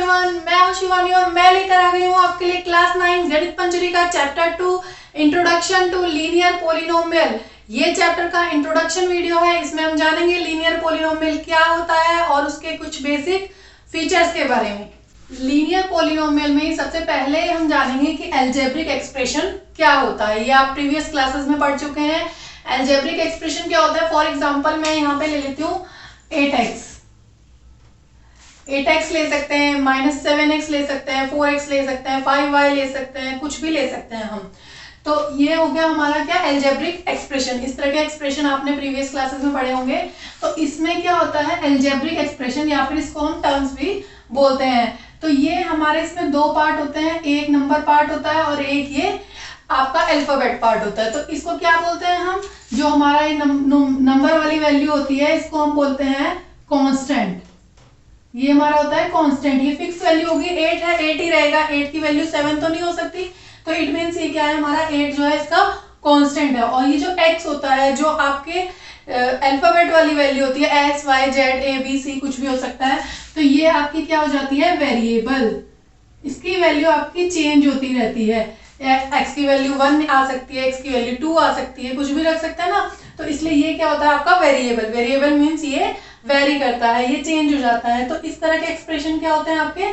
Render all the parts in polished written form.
Everyone, मैं हूं शिवानी और मैं लेकर आ गई हूं आपके लिए क्लास 9 गणित पंचरी का chapter 2 introduction to linear polynomial. ये चैप्टर का इंट्रोडक्शन वीडियो है। इसमें हम जानेंगे लीनियर पॉलिनोमियल क्या होता है और उसके कुछ बेसिक फीचर्स के बारे में। लीनियर पॉलिनोमियल में सबसे पहले हम जानेंगे कि अलजेब्रिक एक्सप्रेशन क्या होता है। ये आप प्रीवियस क्लासेस में पढ़ चुके हैं। अलजेब्रिक एक्सप्रेशन क्या होता है, फॉर एग्जांपल मैं यहाँ पे ले लेती हूँ 8x ले सकते हैं, -7x ले सकते हैं, 4x ले सकते हैं, 5y ले सकते हैं, कुछ भी ले सकते हैं हम। तो ये हो गया हमारा क्या, अलजेब्रिक एक्सप्रेशन। इस तरह के एक्सप्रेशन आपने प्रीवियस क्लासेस में पढ़े होंगे। तो इसमें क्या होता है, अलजेब्रिक एक्सप्रेशन या फिर इसको हम टर्म्स भी बोलते हैं। तो ये हमारे इसमें दो पार्ट होते हैं, एक नंबर पार्ट होता है और एक ये आपका अल्फाबेट पार्ट होता है। तो इसको क्या बोलते हैं हम, जो हमारा ये नंबर वाली वैल्यू होती है इसको हम बोलते हैं कांस्टेंट। ये हमारा होता है कांस्टेंट। ये फिक्स वैल्यू होगी, 8 है 8 ही रहेगा, 8 की वैल्यू 7 तो नहीं हो सकती। तो इट मीन्स ये क्या है, हमारा 8 जो है इसका कांस्टेंट है। और ये जो x होता है जो आपके अल्फाबेट वाली वैल्यू होती है, x y z a b c कुछ भी हो सकता है, तो ये आपकी क्या हो जाती है, वेरिएबल। इसकी वैल्यू आपकी चेंज होती रहती है। x की वैल्यू 1 आ सकती है, x की वैल्यू 2 आ सकती है, कुछ भी रख सकते हैं ना। तो इसलिए ये क्या होता है आपका वेरिएबल। वेरिएबल मीन्स ये वेरी करता है, ये चेंज हो जाता है। तो इस तरह के एक्सप्रेशन क्या होते हैं आपके,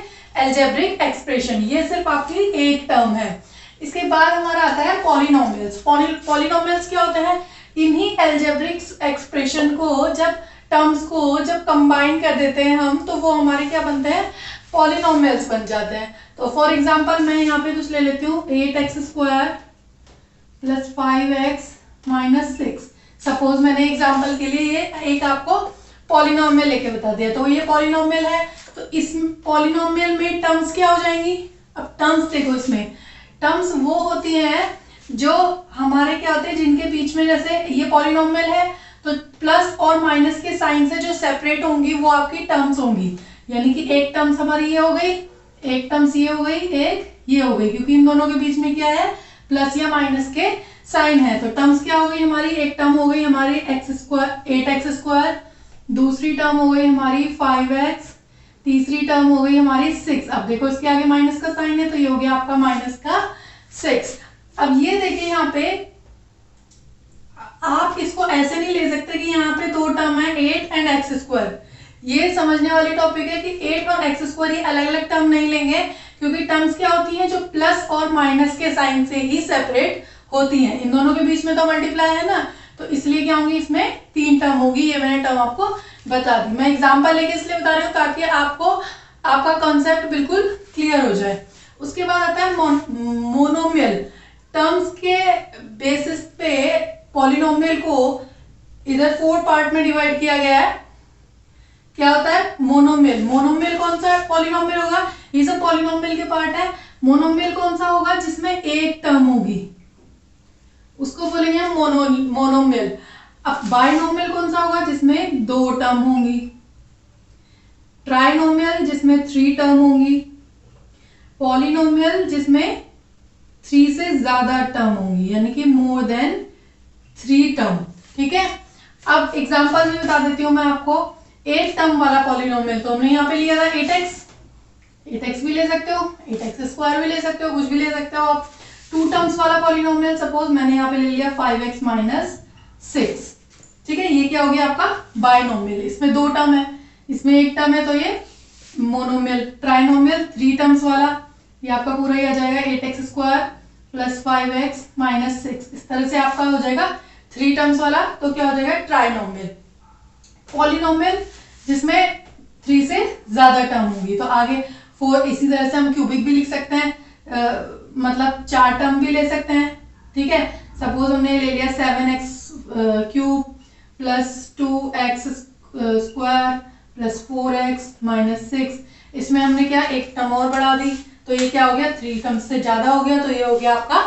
अलजेब्रिक एक्सप्रेशन। ये सिर्फ आपकी एक टर्म है। इसके बाद हमारा आता है पॉलिनोमियल्स। पॉलिनोमियल्स क्या होते हैं, इन्हीं अलजेब्रिक एक्सप्रेशन को जब टर्म्स को जब कंबाइन कर देते हैं हम, तो वो हमारे क्या बनते हैं, पॉलिनोमियल्स बन जाते हैं। तो फॉर एग्जांपल मैं यहाँ पे कुछ ले लेती हूँ, 8x² + 5x - 6। सपोज मैंने एग्जांपल के लिए ये एक आपको पॉलिनोमियल लेके बता दिया। तो ये पॉलिनोमियल है, तो इस पॉलिनोमियल में टर्म्स क्या हो जाएंगी। अब टर्म्स देखो, इसमें टर्म्स वो होती हैं जो हमारे क्या होते हैं, जिनके बीच में, जैसे ये पॉलिनोमियल है तो प्लस और माइनस के साइन से जो सेपरेट होंगी वो आपकी टर्म्स होंगी। यानी कि एक टर्म्स हमारी ये हो गई, एक टर्म्स ये हो गई, एक ये हो गई, क्योंकि इन दोनों के बीच में क्या है, प्लस या माइनस के साइन है। तो टर्म्स क्या हो गई हमारी, एक टर्म हो गई हमारी 8x², दूसरी टर्म हो गई हमारी 5x, तीसरी टर्म हो गई हमारी 6। अब देखो इसके आगे माइनस का साइन है तो ये हो गया आपका -6। अब ये देखिए यहाँ पे आप इसको ऐसे नहीं ले सकते कि यहाँ पे दो टर्म है 8 एंड x²। ये समझने वाली टॉपिक है कि 8 और x² ये अलग अलग टर्म नहीं लेंगे, क्योंकि टर्म्स क्या होती हैं जो प्लस और माइनस के साइन से ही सेपरेट होती हैं। इन दोनों के बीच में तो मल्टीप्लाई है ना, तो इसलिए क्या होंगी, इसमें 3 टर्म होगी। ये मैंने टर्म आपको बता दी। मैं एग्जांपल लेके इसलिए बता रही हूँ ताकि आपको आपका कॉन्सेप्ट बिल्कुल क्लियर हो जाए। उसके बाद आता है मोनोमियल। टर्म्स के बेसिस पे पॉलिनोमियल को इधर 4 पार्ट में डिवाइड किया गया है। क्या होता है मोनोमियल। मोनोमियल कौन सा पॉलिनोमियल होगा, ये सब पॉलिनोमियल के पार्ट है। मोनोमियल कौन सा होगा, जिसमें एक टर्म होगी, उसको बोलेंगे हम मोनोमियल। अब बाइनोमियल कौन सा होगा, जिसमें 2 टर्म होंगी। ट्राइनोमियल जिसमें 3 टर्म होंगी। पॉलिनोमियल जिसमें 3 से ज्यादा टर्म होंगी, यानी कि मोर देन 3 टर्म। ठीक है, अब एग्जांपल में बता देती हूँ मैं आपको। 8 टर्म वाला पॉलिनोमियल तो हमने यहाँ पे लिया था 8x भी ले सकते हो, 8x² भी ले सकते हो, कुछ भी ले सकते हो आप। 2 टर्म्स वाला पॉलिनोमियल सपोज मैंने यहाँ पे ले लिया 5x - 6। ठीक है, ये क्या हो गया आपका बाइनोमियल। इसमें 2 टर्म है, इसमें एक टर्म है, तो ये मोनोमियल। ट्राइनोमियल 3 टर्म्स वाला, ये आपका पूरा ही आ जाएगा 8x² + 5x - 6। इस तरह से आपका हो जाएगा 3 टर्म्स वाला, तो क्या हो जाएगा ट्राइनोमियल। पॉलिनोमियल जिसमें 3 से ज्यादा टर्म होंगी, तो आगे 4। इसी तरह से हम क्यूबिक भी लिख सकते हैं, मतलब 4 टर्म भी ले सकते हैं। ठीक है, सपोज हमने ले लिया 7x³ + 2x² + 4x - 6। इसमें हमने क्या, एक टर्म और बढ़ा दी, तो ये क्या हो गया, 3 टर्म से ज्यादा हो गया, तो ये हो गया आपका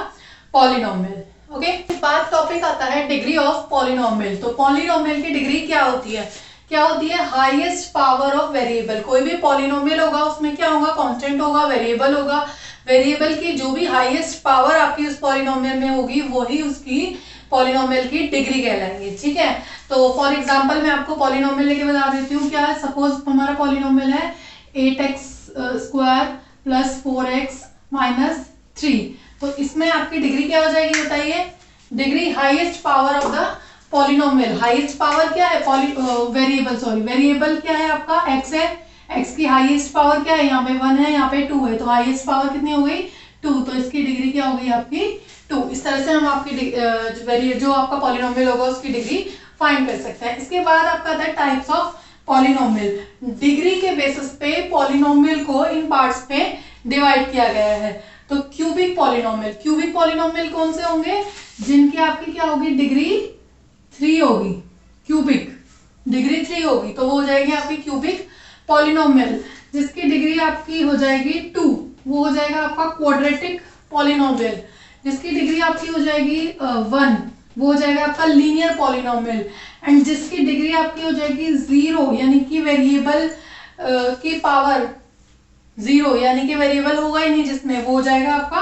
पॉलिनोमियल। ओके, इस बात टॉपिक आता है डिग्री ऑफ पॉलिनोमियल। तो पॉलिनोमियल की डिग्री क्या होती है, क्या होती है, हाईएस्ट पावर ऑफ वेरिएबल। कोई भी पॉलिनोमियल होगा उसमें क्या होगा, कांस्टेंट होगा, वेरिएबल होगा। वेरिएबल की जो भी हाईएस्ट पावर आपकी उस पॉलिनोमियल में होगी वही उसकी पॉलिनोमियल की डिग्री कहलाएंगे। ठीक है, तो फॉर एग्जांपल मैं आपको पॉलिनोमियल लेके बता देती हूँ। क्या है, सपोज हमारा पॉलिनोमियल है 8x square plus 4x minus 3। तो इसमें आपकी डिग्री क्या हो जाएगी बताइए? Degree highest power of the polynomial. Highest power क्या है? वेरिएबल क्या है आपका? x है। x की हाईएस्ट पावर क्या है? यहाँ पे 1 है, यहाँ पे 2 है, तो हाईएस्ट पावर कितनी हो गई? 2। तो इसकी डिग्री क्या हो गई आपकी? 2। इस तरह से हम आपकी जो आपका पॉलिनोमियल होगा उसकी डिग्री फाइंड कर सकते हैं। इसके बाद आपका आता है टाइप्स ऑफ पॉलिनोमियल। डिग्री के बेसिस पे पॉलिनोमियल को इन पार्ट्स में डिवाइड किया गया है। तो क्यूबिक पॉलिनोमियल कौन से होंगे? जिनकी आपकी क्या होगी? डिग्री 3 होगी। क्यूबिक डिग्री 3 होगी, तो वो हो जाएगी आपकी क्यूबिक पॉलिनोमियल। जिसकी डिग्री आपकी हो जाएगी 2, वो हो जाएगा आपका क्वाड्रेटिक पॉलिनोमियल। जिसकी डिग्री आपकी हो जाएगी 1, वो हो जाएगा आपका लीनियर पॉलिनोमियल। एंड जिसकी डिग्री आपकी हो जाएगी 0, यानी कि वेरिएबल की पावर 0, यानी कि वेरिएबल होगा ही नहीं जिसमें, वो हो जाएगा आपका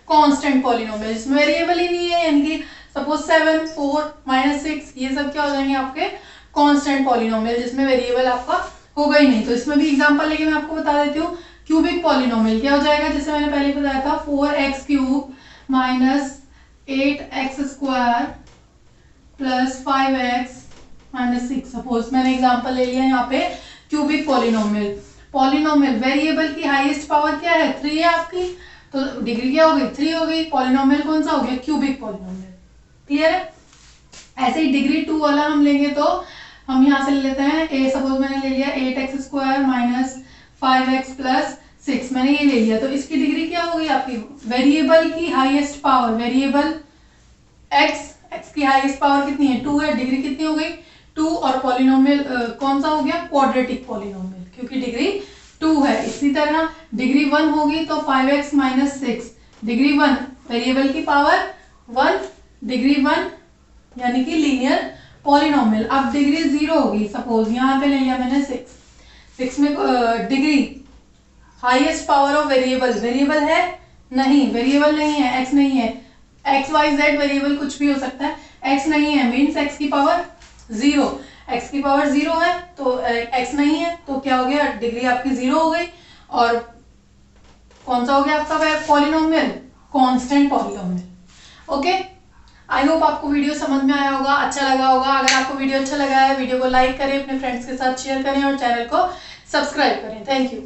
कांस्टेंट पॉलिनोमियल। जिसमें वेरिएबल ही नहीं है, यानी कि सपोज 7, 4, -6, ये सब क्या हो जाएंगे आपके? कांस्टेंट पॉलिनोमियल, जिसमें वेरिएबल आपका होगा ही नहीं। तो इसमें भी एग्जांपल लेके मैं आपको बता देती हूँ। क्यूबिक पॉलिनोमियल क्या हो जाएगा? जैसे मैंने पहले बताया था 4x³ minus 8x² plus 5x - 6। Suppose मैंने एग्जांपल ले लिया यहाँ पे क्यूबिक पॉलिनोमियल वेरिएबल की हाईएस्ट पावर क्या है? 3 है आपकी, तो डिग्री क्या हो गई? 3 हो गई। पॉलिनोमियल कौन सा हो गया? Cubic polynomial. क्लियर है? ऐसे ही डिग्री 2 वाला हम लेंगे तो हम यहाँ से ले लेते हैं सपोज मैंने ले लिया 8x² माइनस 5x प्लस 6, मैंने ये ले लिया। तो इसकी डिग्री क्या हो गई आपकी? वेरिएबल की हाईएस्ट पावर, वेरिएबल x की हाईएस्ट पावर कितनी है? 2 है। डिग्री कितनी हो गई? 2। और पॉलिनोमियल कौन सा हो गया? क्वाड्रेटिक पॉलिनोमियल, क्योंकि डिग्री 2 है। इसी तरह डिग्री 1 होगी तो 5x माइनस 6, डिग्री 1, वेरिएबल की पावर 1, डिग्री 1 यानी कि लीनियर पॉलिनोमियल। अब डिग्री 0 होगी, सपोज यहाँ पे ले लिया मैंने 6 में degree highest power of variable है? नहीं, वेरिएबल नहीं है, x नहीं है। x y z वेरिएबल कुछ भी हो सकता है, x नहीं है मीन्स x की पावर 0। x की पावर 0 है तो x नहीं है, तो क्या हो गया? डिग्री आपकी 0 हो गई। और कौन सा हो गया आपका polynomial? Constant polynomial. Okay, I hope आपको वीडियो समझ में आया होगा, अच्छा लगा होगा। अगर आपको वीडियो अच्छा लगा है, वीडियो को लाइक करें, अपने फ्रेंड्स के साथ शेयर करें और चैनल को सब्सक्राइब करें। Thank you.